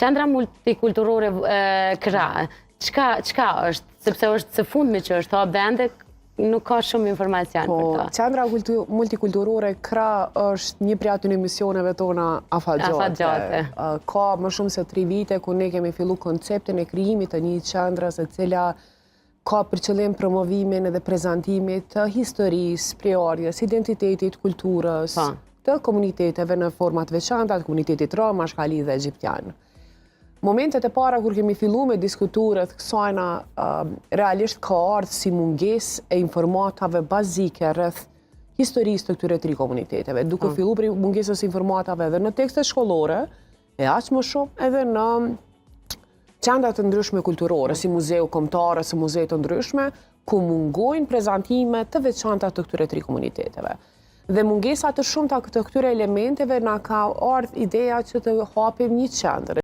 Qendra multikulturore KRA, çka është? Sepse është së fundmi që është hap vende, nuk ka shumë informacion për ta. Qendra multikulturore KRA është një prej atyre misioneve tona afatgjate. Ka më shumë se 3 vite ku ne kemi fillu konceptin e krijimit të një qendrës e cila ka për qëllim promovimin edhe prezantimit të historisë, prejardhjes, identitetit, kulturës, të komuniteteve në format veçanta, të komunitetit rom, ashkali dhe egjiptian. Momentet e para kur kemi fillu me diskuturet kësajna, realisht ka ardhë si munges e informatave bazike rreth historisë të këtyre 3 komuniteteve, duke fillu për mungesës informatave edhe në tekstet shkollore, e aq më shumë edhe në qendra të ndryshme kulturore, si muzeu kombëtar, si muze të ndryshme, ku mungojnë prezantime të veçanta të këtyre 3 komuniteteve. Dhe mungesa të shumta të këtyre elementeve na ka ardhur ideja që të hapim një qendër.